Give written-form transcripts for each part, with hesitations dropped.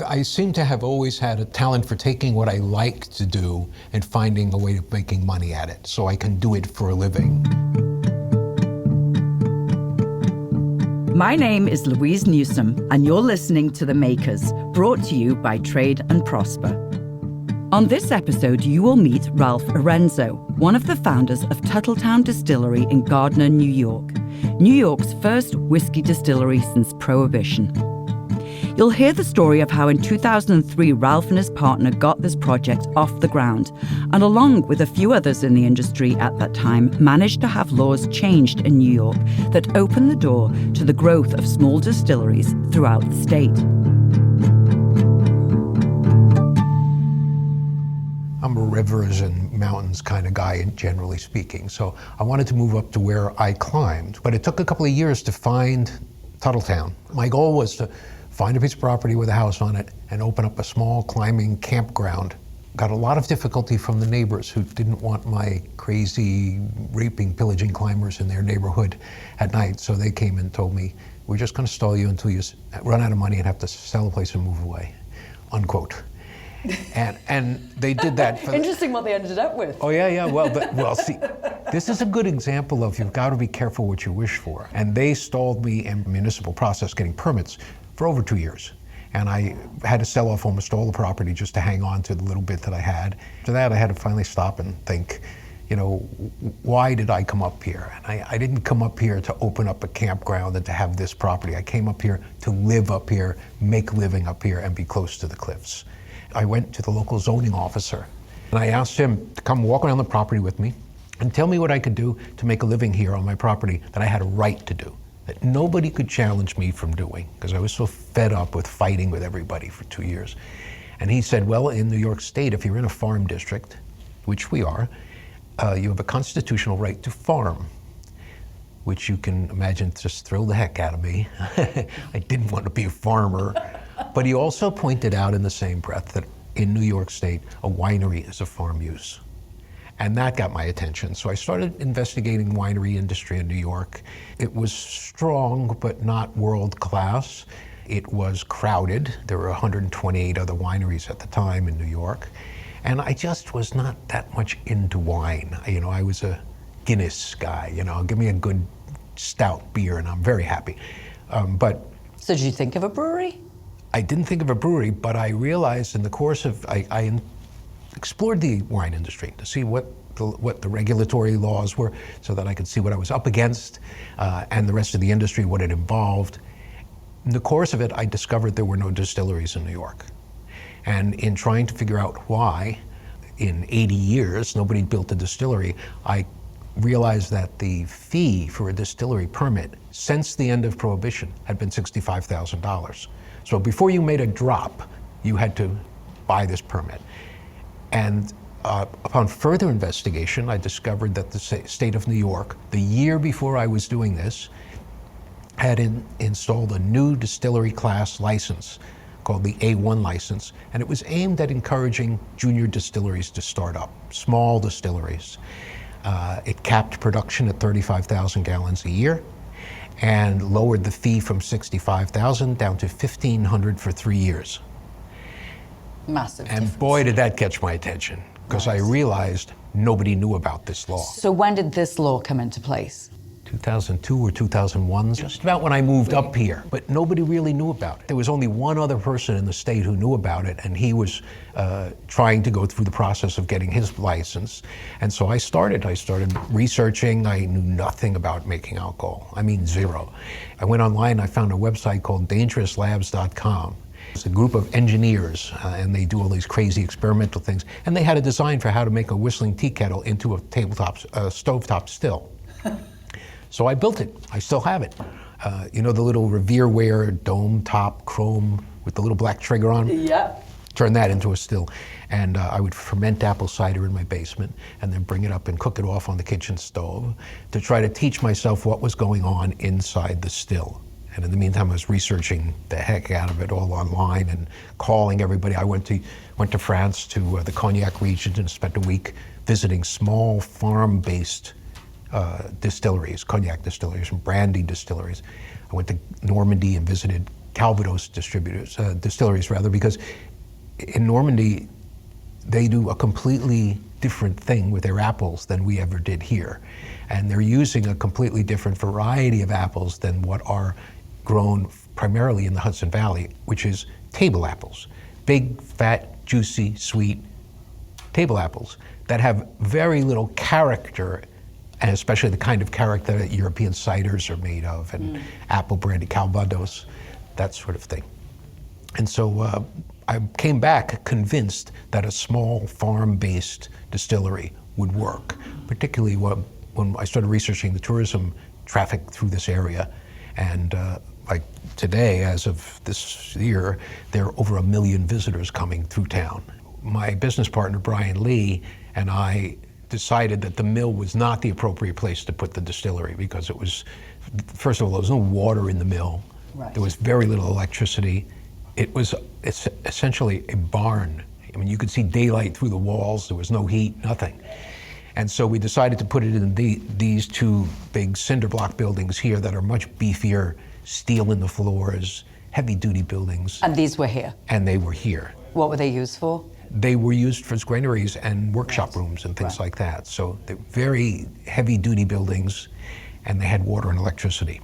I seem to have always had a talent for taking what I like to do and finding a way of making money at it so I can do it for a living. My name is Louise Newsom, and you're listening to The Makers, brought to you by Trade and Prosper. On this episode, you will meet Ralph Erenzo, one of the founders of Tuthilltown Distillery in Gardner, New York, New York's first whiskey distillery since Prohibition. You'll hear the story of how in 2003 Ralph and his partner got this project off the ground, and along with a few others in the industry at that time, managed to have laws changed in New York that opened the door to the growth of small distilleries throughout the state. I'm a rivers and mountains kind of guy, generally speaking, so I wanted to move up to where I climbed. But it took a couple of years to find Tuthilltown. My goal was to find a piece of property with a house on it and open up a small climbing campground. Got a lot of difficulty from the neighbors who didn't want my crazy raping, pillaging climbers in their neighborhood at night. So they came and told me, we're just gonna stall you until you run out of money and have to sell the place and move away, unquote. And they did that. Interesting what they ended up with. Oh yeah, well, see, this is a good example of you've got to be careful what you wish for. And they stalled me in municipal process getting permits for over 2 years. And I had to sell off almost all the property just to hang on to the little bit that I had. After that, I had to finally stop and think, you know, why did I come up here? And I didn't come up here to open up a campground and to have this property. I came up here to live up here, make a living up here, and be close to the cliffs. I went to the local zoning officer and I asked him to come walk around the property with me and tell me what I could do to make a living here on my property that I had a right to do, that nobody could challenge me from doing, because I was so fed up with fighting with everybody for 2 years. And he said, well, in New York State, if you're in a farm district, which we are, you have a constitutional right to farm, which you can imagine just thrilled the heck out of me. I didn't want to be a farmer. But he also pointed out in the same breath that in New York State, a winery is a farm use. And that got my attention. So I started investigating winery industry in New York. It was strong, but not world class. It was crowded. There were 128 other wineries at the time in New York. And I just was not that much into wine. You know, I was a Guinness guy, you know, give me a good stout beer and I'm very happy. So did you think of a brewery? I didn't think of a brewery, but I realized in the course of, I explored the wine industry to see what the regulatory laws were so that I could see what I was up against and the rest of the industry, what it involved. In the course of it, I discovered there were no distilleries in New York. And in trying to figure out why, in 80 years, nobody built a distillery, I realized that the fee for a distillery permit since the end of Prohibition had been $65,000. So before you made a drop, you had to buy this permit. And upon further investigation, I discovered that the state of New York, the year before I was doing this, had installed a new distillery class license called the A1 license, and it was aimed at encouraging junior distilleries to start up, small distilleries. It capped production at 35,000 gallons a year and lowered the fee from $65,000 down to $1,500 for 3 years. Massive And difference. boy, did that catch my attention, because I realized nobody knew about this law. So when did this law come into place? 2002 or 2001, just about when I moved up here, but nobody really knew about it. There was only one other person in the state who knew about it, and he was trying to go through the process of getting his license. And so I started researching. I knew nothing about making alcohol. I mean, zero. I went online, I found a website called dangerouslabs.com. It's a group of engineers, and they do all these crazy experimental things. And they had a design for how to make a whistling tea kettle into a stovetop still. So I built it. I still have it. You know the little Revereware dome top chrome with the little black trigger on? Yeah. Turn that into a still. And I would ferment apple cider in my basement and then bring it up and cook it off on the kitchen stove to try to teach myself what was going on inside the still. And in the meantime, I was researching the heck out of it all online and calling everybody. I went to France, to the Cognac region, and spent a week visiting small farm-based distilleries, cognac distilleries and brandy distilleries. I went to Normandy and visited Calvados distilleries rather, because in Normandy, they do a completely different thing with their apples than we ever did here. And they're using a completely different variety of apples than what are grown primarily in the Hudson Valley, which is table apples. Big, fat, juicy, sweet table apples that have very little character, and especially the kind of character that European ciders are made of, and apple brandy, Calvados, that sort of thing. And so I came back convinced that a small farm-based distillery would work, particularly when I started researching the tourism traffic through this area. And like today, as of this year, there are over 1 million visitors coming through town. My business partner, Brian Lee, and I decided that the mill was not the appropriate place to put the distillery because it was, first of all, there was no water in the mill. Right. There was very little electricity. It's essentially a barn. I mean, you could see daylight through the walls. There was no heat, nothing. And so we decided to put it in these two big cinder block buildings here that are much beefier, steel in the floors, heavy-duty buildings. And these were here? And they were here. What were they used for? They were used for granaries and workshop rooms and things like that. So they're very heavy-duty buildings, and they had water and electricity.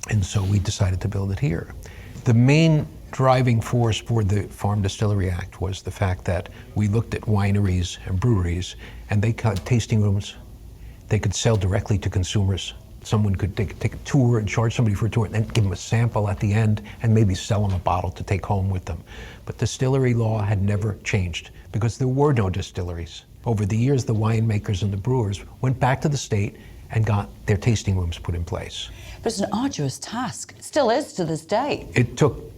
And so we decided to build it here. The main driving force for the Farm Distillery Act was the fact that we looked at wineries and breweries, and they had tasting rooms. They could sell directly to consumers. Someone could take a tour and charge somebody for a tour and then give them a sample at the end and maybe sell them a bottle to take home with them. But distillery law had never changed because there were no distilleries. Over the years, the winemakers and the brewers went back to the state and got their tasting rooms put in place. But it's an arduous task. It still is to this day. It took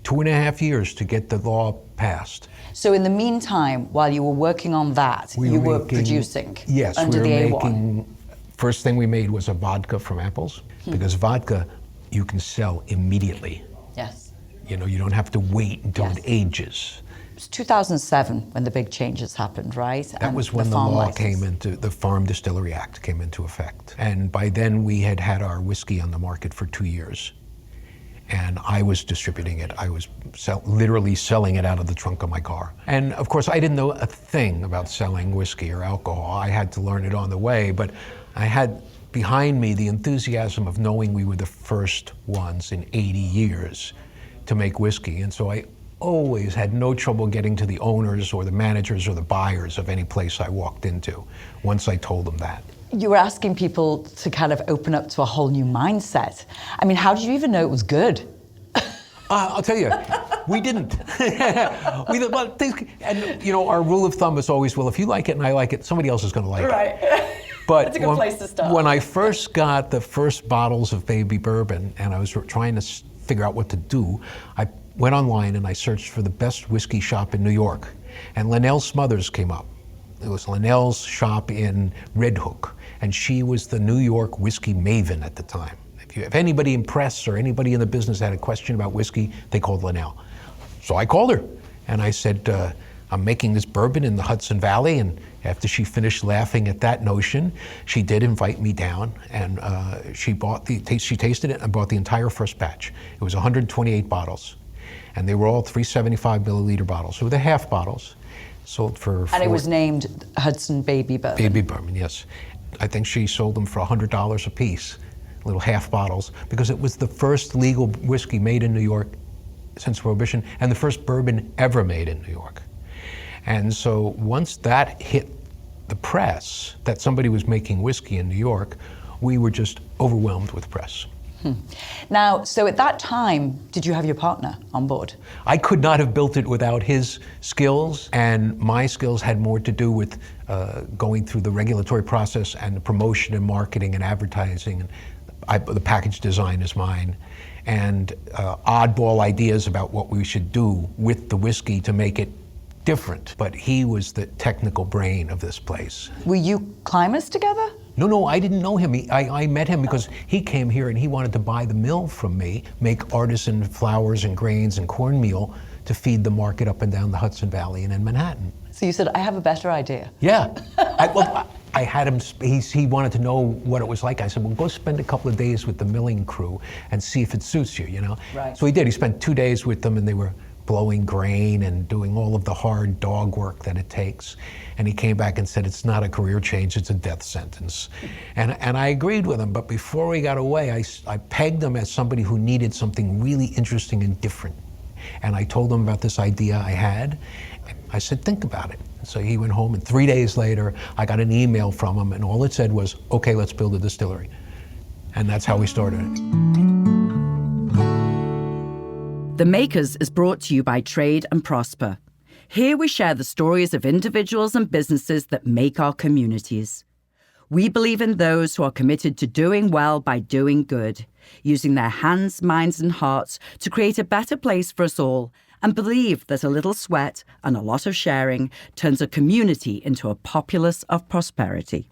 2.5 years to get the law passed. So in the meantime, while you were working on that, you were producing under the A1? First thing we made was a vodka from apples, because vodka you can sell immediately. Yes. You know, you don't have to wait until it ages. It was 2007 when the big changes happened, right? That was when the law came into, the Farm Distillery Act came into effect. And by then we had had our whiskey on the market for 2 years. And I was distributing it. I was literally selling it out of the trunk of my car. And of course, I didn't know a thing about selling whiskey or alcohol. I had to learn it on the way, but I had behind me the enthusiasm of knowing we were the first ones in 80 years to make whiskey. And so I always had no trouble getting to the owners or the managers or the buyers of any place I walked into once I told them that. You were asking people to kind of open up to a whole new mindset. I mean, how did you even know it was good? I'll tell you, we didn't. And you know, our rule of thumb is always, well, if you like it and I like it, somebody else is going to like it. Right. But That's a good place to start. When I first got the first bottles of baby bourbon and I was trying to figure out what to do, I went online and I searched for the best whiskey shop in New York. And Linnell Smothers came up. It was Linnell's shop in Red Hook. And she was the New York whiskey maven at the time. If anybody in press or anybody in the business had a question about whiskey, they called Linnell. So I called her and I said, I'm making this bourbon in the Hudson Valley. And after she finished laughing at that notion, she did invite me down and she tasted it and bought the entire first batch. It was 128 bottles. And they were all 375 milliliter bottles. So the half bottles. Sold for And it was named Hudson Baby Bourbon. Baby Bourbon, yes. I think she sold them for $100 a piece, little half bottles, because it was the first legal whiskey made in New York since Prohibition, and the first bourbon ever made in New York. And so once that hit the press, that somebody was making whiskey in New York, we were just overwhelmed with press. Now, so at that time, did you have your partner on board? I could not have built it without his skills, and my skills had more to do with going through the regulatory process and the promotion and marketing and advertising. And the package design is mine, and oddball ideas about what we should do with the whiskey to make it different. But he was the technical brain of this place. Were you climbers together? No, I didn't know him. I met him because he came here and he wanted to buy the mill from me, make artisan flours and grains and cornmeal to feed the market up and down the Hudson Valley and in Manhattan. So you said, I have a better idea. Yeah. I had him, he wanted to know what it was like. I said, well, go spend a couple of days with the milling crew and see if it suits you, you know? Right. So he did. He spent 2 days with them, and they were blowing grain and doing all of the hard dog work that it takes. And he came back and said, it's not a career change, it's a death sentence. And I agreed with him, but before we got away, I pegged him as somebody who needed something really interesting and different. And I told him about this idea I had. I said, think about it. So he went home, and 3 days later, I got an email from him, and all it said was, okay, let's build a distillery. And that's how we started it. The Makers is brought to you by Trade and Prosper. Here we share the stories of individuals and businesses that make our communities. We believe in those who are committed to doing well by doing good, using their hands, minds, and hearts to create a better place for us all, and believe that a little sweat and a lot of sharing turns a community into a populace of prosperity.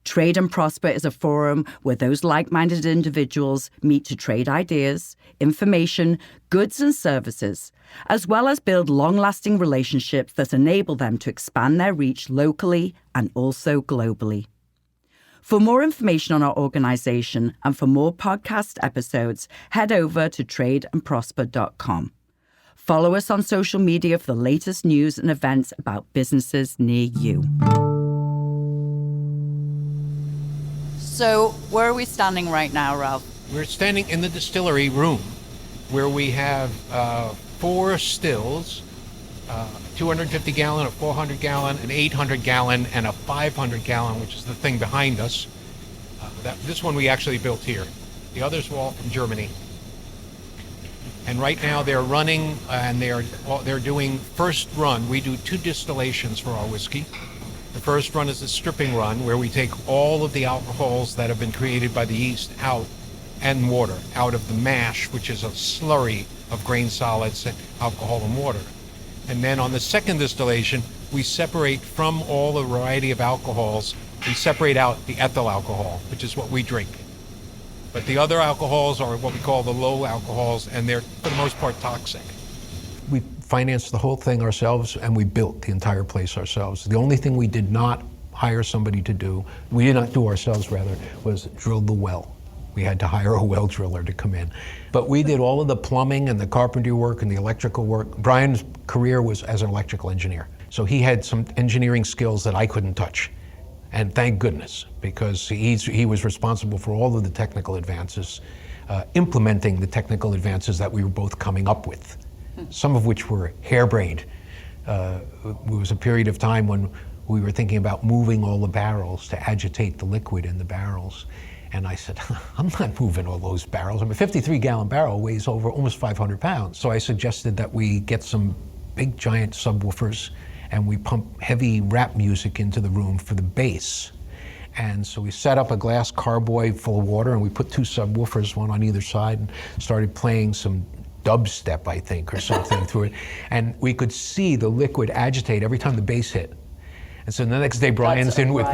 Trade and Prosper is a forum where those like-minded individuals meet to trade ideas, information, goods and services, as well as build long-lasting relationships that enable them to expand their reach locally and also globally. For more information on our organization and for more podcast episodes, head over to tradeandprosper.com. Follow us on social media for the latest news and events about businesses near you. So where are we standing right now, Ralph? We're standing in the distillery room where we have 4 stills, 250 gallon, a 400 gallon, an 800 gallon, and a 500 gallon, which is the thing behind us. This one we actually built here. The others were all from Germany. And right now they're running, and they're doing first run. We do 2 distillations for our whiskey. The first run is the stripping run, where we take all of the alcohols that have been created by the yeast out, and water out of the mash, which is a slurry of grain solids, and alcohol and water. And then on the second distillation, we separate from all the variety of alcohols, we separate out the ethyl alcohol, which is what we drink. But the other alcohols are what we call the low alcohols, and they're, for the most part, toxic. We financed the whole thing ourselves, and we built the entire place ourselves. The only thing we did not hire somebody to do, we did not do ourselves rather, was drill the well. We had to hire a well driller to come in. But we did all of the plumbing and the carpentry work and the electrical work. Brian's career was as an electrical engineer. So he had some engineering skills that I couldn't touch. And thank goodness, because he was responsible for all of the technical advances, implementing the technical advances that we were both coming up with, some of which were harebrained. There was a period of time when we were thinking about moving all the barrels to agitate the liquid in the barrels. And I said, I'm not moving all those barrels. I mean, a 53-gallon barrel weighs over almost 500 pounds. So I suggested that we get some big, giant subwoofers, and we pump heavy rap music into the room for the bass. And so we set up a glass carboy full of water, and we put 2 subwoofers, one on either side, and started playing some dubstep, I think, or something through it. And we could see the liquid agitate every time the bass hit. And so the next day, Brian's in with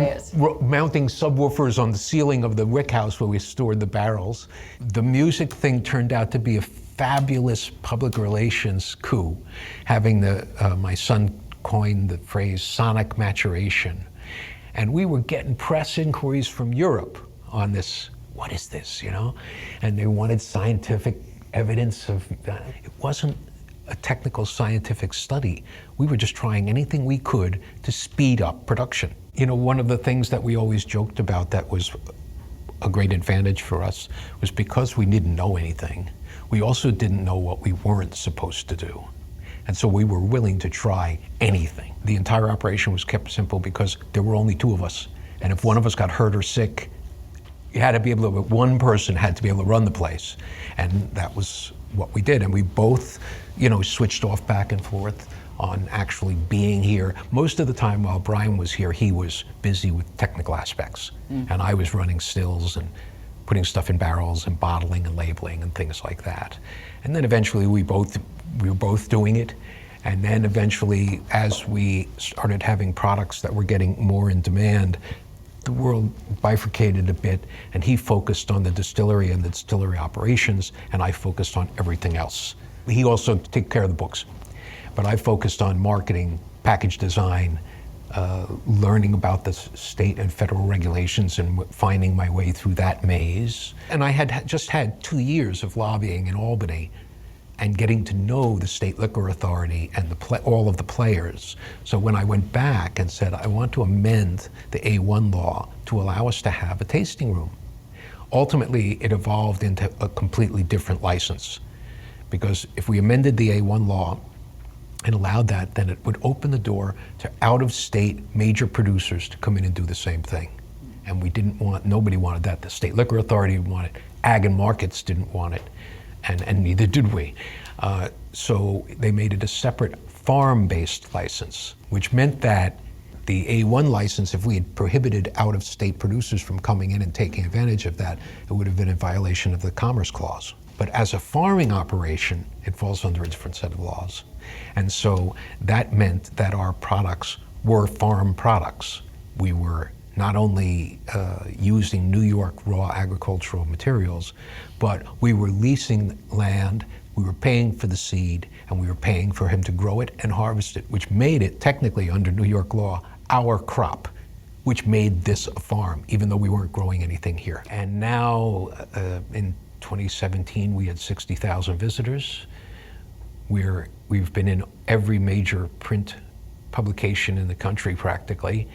mounting subwoofers on the ceiling of the rick house where we stored the barrels. The music thing turned out to be a fabulous public relations coup, having my son coined the phrase sonic maturation. And we were getting press inquiries from Europe on this, what is this, you know? And they wanted scientific evidence of that. It wasn't a technical scientific study. We were just trying anything we could to speed up production. You know, one of the things that we always joked about that was a great advantage for us was because we didn't know anything, we also didn't know what we weren't supposed to do. And so we were willing to try anything. The entire operation was kept simple because there were only 2 of us. And if one of us got hurt or sick, you had to be able to, one person had to be able to run the place. And that was what we did. And we both, you know, switched off back and forth on actually being here. Most of the time while Brian was here, he was busy with technical aspects. And I was running stills and putting stuff in barrels and bottling and labeling and things like that. And then eventually we were both doing it. And then eventually, as we started having products that were getting more in demand, the world bifurcated a bit, and he focused on the distillery and the distillery operations, and I focused on everything else. He also took care of the books, but I focused on marketing, package design, learning about the state and federal regulations and finding my way through that maze. And I had just had 2 years of lobbying in Albany and getting to know the state liquor authority and all of the players. So when I went back and said, I want to amend the A1 law to allow us to have a tasting room. Ultimately, it evolved into a completely different license. Because if we amended the A1 law and allowed that, then it would open the door to out-of-state major producers to come in and do the same thing. And nobody wanted that. The state liquor authority didn't want it. Ag and markets didn't want it. And neither did we. So they made it a separate farm-based license, which meant that the A1 license, if we had prohibited out-of-state producers from coming in and taking advantage of that, it would have been in violation of the Commerce Clause. But as a farming operation, it falls under a different set of laws. And so that meant that our products were farm products. We were not only using New York raw agricultural materials, but we were leasing land, we were paying for the seed, and we were paying for him to grow it and harvest it, which made it, technically under New York law, our crop, which made this a farm, even though we weren't growing anything here. And now, in 2017, we had 60,000 visitors. We've been in every major print publication in the country practically,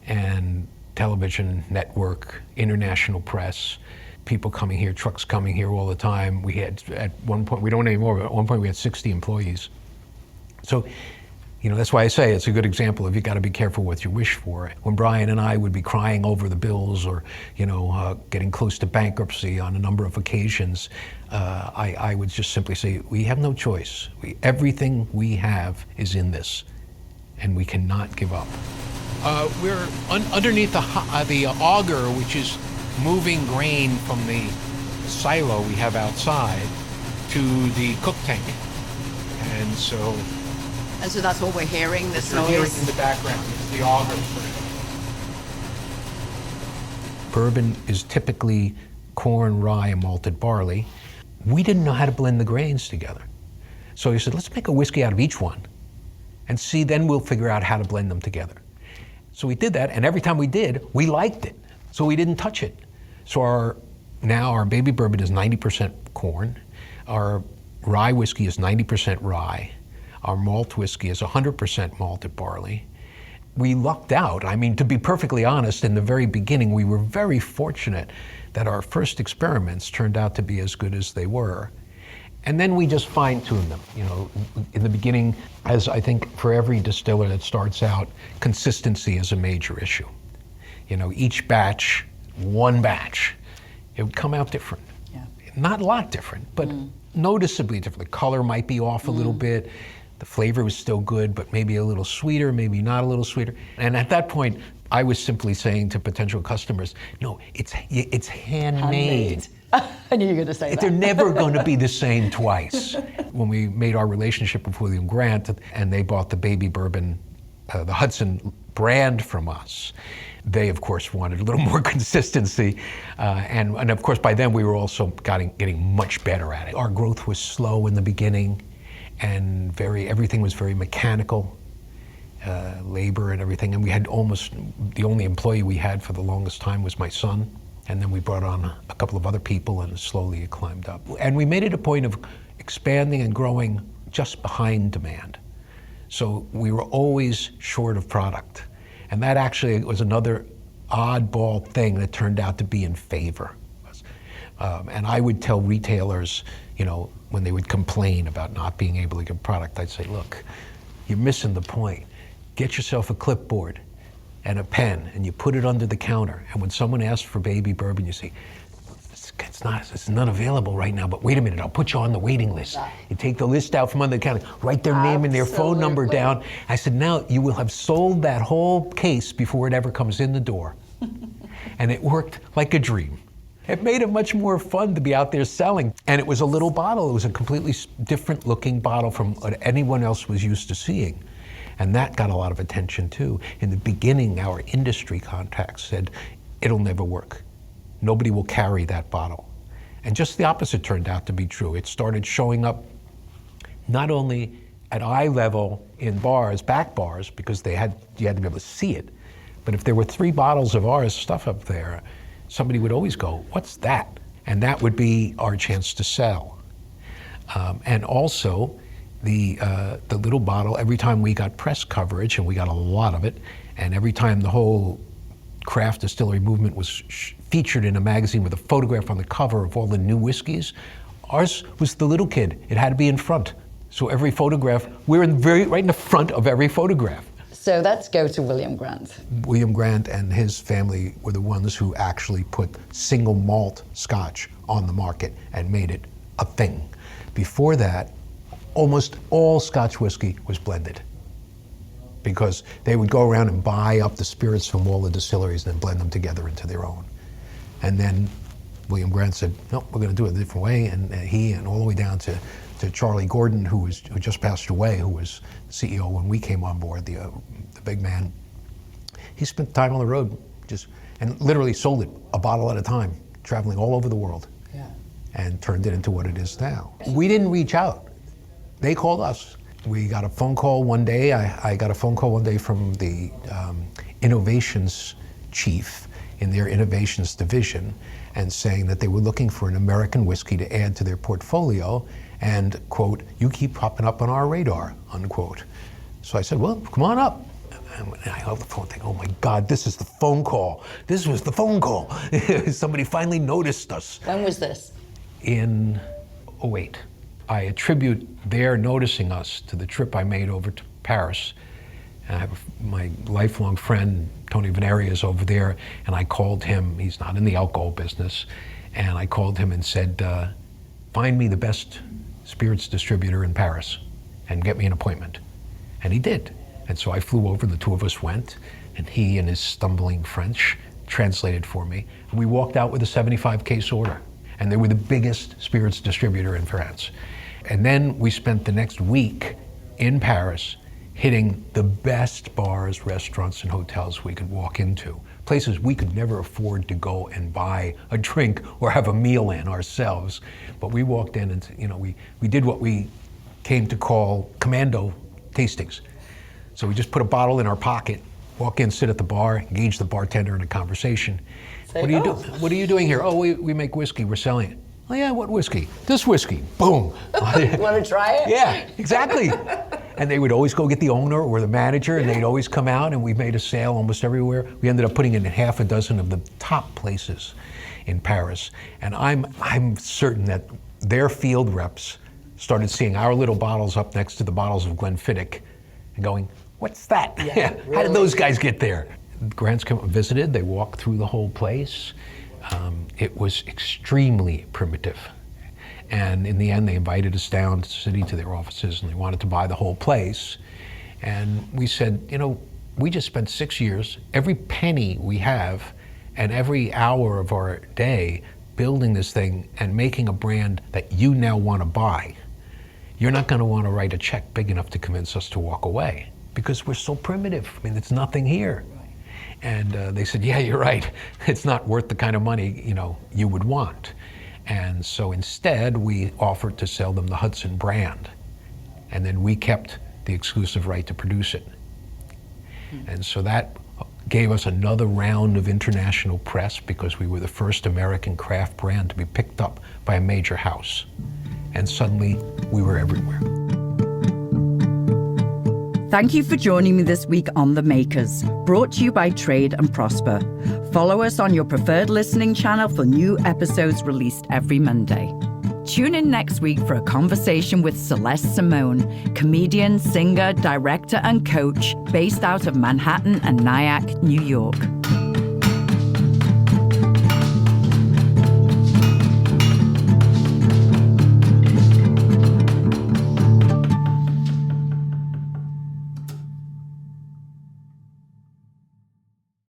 and television network, international press, people coming here, trucks coming here all the time. We had, at one point, we don't anymore, but at one point we had 60 employees. So, that's why I say it's a good example of you got to be careful what you wish for. When Brian and I would be crying over the bills or, getting close to bankruptcy on a number of occasions, I would just simply say, we have no choice. Everything we have is in this, and we cannot give up. We're underneath the auger, which is moving grain from the silo we have outside to the cook tank. And so that's what we're hearing, this noise? You're hearing in the background, it's the auger. Bourbon is typically corn, rye, and malted barley. We didn't know how to blend the grains together. So he said, let's make a whiskey out of each one and see, then we'll figure out how to blend them together. So we did that, and every time we did, we liked it. So we didn't touch it. So now our baby bourbon is 90% corn. Our rye whiskey is 90% rye. Our malt whiskey is 100% malted barley. We lucked out. I mean, to be perfectly honest, in the very beginning, we were very fortunate that our first experiments turned out to be as good as they were. And then we just fine-tuned them. In the beginning, as I think for every distiller that starts out, consistency is a major issue. Each batch, one batch, it would come out different. Yeah. Not a lot different, but noticeably different. The color might be off a little bit. The flavor was still good, but maybe a little sweeter, maybe not a little sweeter. And at that point, I was simply saying to potential customers, no, it's handmade. I knew you were going to say that. They're never going to be the same twice. When we made our relationship with William Grant and they bought the baby bourbon, the Hudson brand from us, they of course wanted a little more consistency. And of course by then we were also getting much better at it. Our growth was slow in the beginning and everything was very mechanical, labor and everything. And we had the only employee we had for the longest time was my son. And then we brought on a couple of other people and slowly it climbed up. And we made it a point of expanding and growing just behind demand. So we were always short of product. And that actually was another oddball thing that turned out to be in favor. And I would tell retailers, when they would complain about not being able to get product, I'd say, look, you're missing the point. Get yourself a clipboard and a pen, and you put it under the counter. And when someone asks for baby bourbon, you say, it's not available right now, but wait a minute, I'll put you on the waiting list. You take the list out from under the counter, write their name and their phone number down. I said, now you will have sold that whole case before it ever comes in the door. And it worked like a dream. It made it much more fun to be out there selling. And it was a little bottle. It was a completely different looking bottle from what anyone else was used to seeing. And that got a lot of attention too. In the beginning, our industry contacts said, it'll never work. Nobody will carry that bottle. And just the opposite turned out to be true. It started showing up not only at eye level in bars, back bars, because you had to be able to see it. But if there were 3 bottles of our stuff up there, somebody would always go, "What's that?" And that would be our chance to sell. And also, the little bottle, every time we got press coverage, and we got a lot of it, and every time the whole craft distillery movement was featured in a magazine with a photograph on the cover of all the new whiskeys, ours was the little kid. It had to be in front. So every photograph, we're right in the front of every photograph. So let's go to William Grant. William Grant and his family were the ones who actually put single malt Scotch on the market and made it a thing. Before that, almost all Scotch whiskey was blended, because they would go around and buy up the spirits from all the distilleries and then blend them together into their own. And then William Grant said, "No, we're going to do it a different way." And he, and all the way down to Charlie Gordon, who just passed away, who was CEO when we came on board, the big man. He spent time on the road, and literally sold it a bottle at a time, traveling all over the world, and turned it into what it is now. We didn't reach out; they called us. We got a phone call one day. I got a phone call one day from the innovations chief in their innovations division, and saying that they were looking for an American whiskey to add to their portfolio, and, quote, "You keep popping up on our radar," unquote. So I said, "Well, come on up." And I held the phone thinking, "Oh my God, this is the phone call. This was the phone call." Somebody finally noticed us. When was this? In 2008. I attribute their noticing us to the trip I made over to Paris. And I have my lifelong friend, Tony Veneri, is over there, and I called him. He's not in the alcohol business. And I called him and said, "Find me the best spirits distributor in Paris and get me an appointment." And he did. And so I flew over, the two of us went, and he, in his stumbling French, translated for me. And we walked out with a 75-case order. And they were the biggest spirits distributor in France. And then we spent the next week in Paris hitting the best bars, restaurants, and hotels we could walk into. Places we could never afford to go and buy a drink or have a meal in ourselves. But we walked in and, we did what we came to call commando tastings. So we just put a bottle in our pocket, walk in, sit at the bar, engage the bartender in a conversation. What are you doing here? "Oh, we make whiskey, we're selling it." "Oh yeah, what whiskey?" "This whiskey." Boom. Want to try it? Yeah, exactly. And they would always go get the owner or the manager, and they'd always come out, and we made a sale almost everywhere. We ended up putting it in half a dozen of the top places in Paris. And I'm certain that their field reps started seeing our little bottles up next to the bottles of Glenfiddich and going, "What's that? Yeah, really? How did those guys get there?" Grants came and visited. They walked through the whole place. It was extremely primitive. And in the end, they invited us down to the city to their offices, and they wanted to buy the whole place. And we said, we just spent 6 years, every penny we have and every hour of our day building this thing and making a brand that you now want to buy. You're not going to want to write a check big enough to convince us to walk away, because we're so primitive. I mean, it's nothing here. And they said, "Yeah, you're right. It's not worth the kind of money, you would want." And so instead, we offered to sell them the Hudson brand. And then we kept the exclusive right to produce it. And so that gave us another round of international press, because we were the first American craft brand to be picked up by a major house. And suddenly, we were everywhere. Thank you for joining me this week on The Makers, brought to you by Trade and Prosper. Follow us on your preferred listening channel for new episodes released every Monday. Tune in next week for a conversation with Celeste Simone, comedian, singer, director, and coach based out of Manhattan and Nyack, New York.